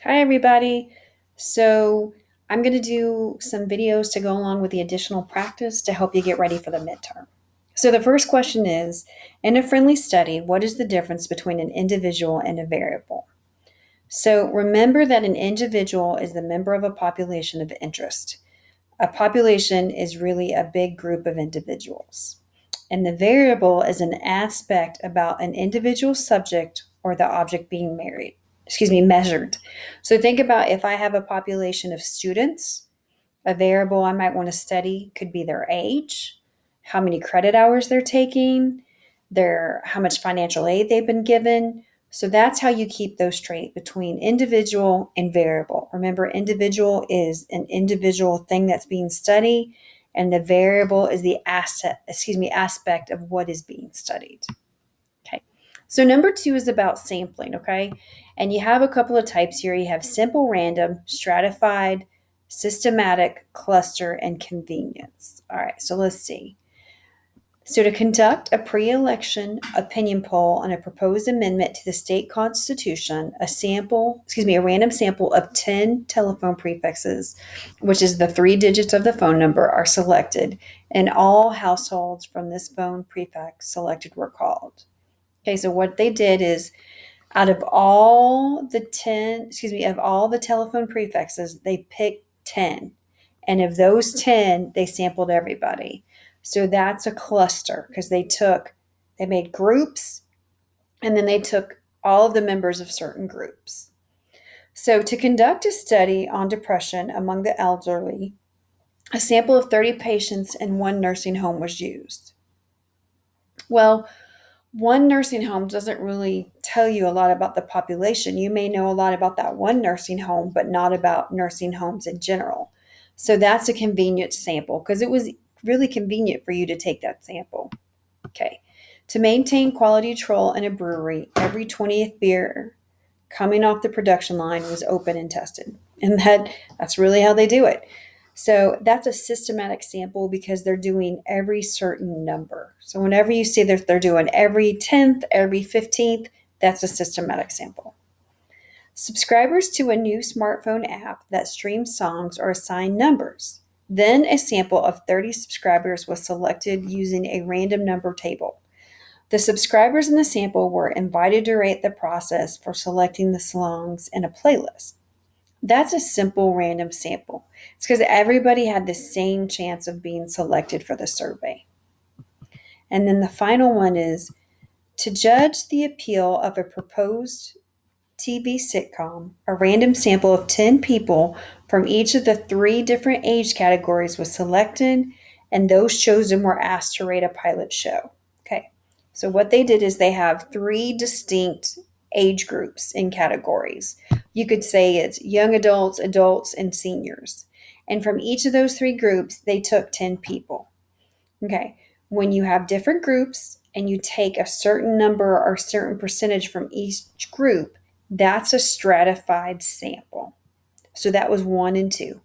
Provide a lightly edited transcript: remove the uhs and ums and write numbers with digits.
Hi, everybody. So, I'm going to do some videos to go along with the additional practice to help you get ready for the midterm. So, the first question is, in a friendly study, what is the difference between an individual and a variable? So, remember that an individual is the member of a population of interest. A population is really a big group of individuals. And the variable is an aspect about an individual subject or the object being measured. So think about if I have a population of students, a variable I might want to study could be their age, how many credit hours they're taking, their how much financial aid they've been given. So that's how you keep those straight between individual and variable. Remember, individual is an individual thing that's being studied, and the variable is the aspect of what is being studied. Okay. So number two is about sampling, okay? And you have a couple of types here. You have simple random, stratified, systematic, cluster, and convenience. All right, so let's see. So to conduct a pre-election opinion poll on a proposed amendment to the state constitution, a random sample of 10 telephone prefixes, which is the 3 digits of the phone number, are selected, and all households from this phone prefix selected were called. Okay, so what they did is out of all the 10, of all the telephone prefixes, they picked 10. And of those 10, they sampled everybody. So that's a cluster because they made groups and then they took all of the members of certain groups. So to conduct a study on depression among the elderly, a sample of 30 patients in one nursing home was used. Well, one nursing home doesn't really tell you a lot about the population. You may know a lot about that one nursing home, but not about nursing homes in general. So that's a convenient sample because it was really convenient for you to take that sample. Okay. To maintain quality control in a brewery, every 20th beer coming off the production line was open and tested. And that's really how they do it. So that's a systematic sample because they're doing every certain number. So whenever you see that they're doing every 10th, every 15th, that's a systematic sample. Subscribers to a new smartphone app that streams songs are assigned numbers. Then a sample of 30 subscribers was selected using a random number table. The subscribers in the sample were invited to rate the process for selecting the songs in a playlist. That's a simple random sample. It's because everybody had the same chance of being selected for the survey. And then the final one is to judge the appeal of a proposed TV sitcom, a random sample of 10 people from each of the 3 different age categories was selected, and those chosen were asked to rate a pilot show. Okay, so what they did is they have 3 distinct age groups in categories. You could say it's young adults, adults, and seniors. And from each of those 3 groups, they took 10 people. Okay, when you have different groups and you take a certain number or a certain percentage from each group, that's a stratified sample. So that was 1 and 2.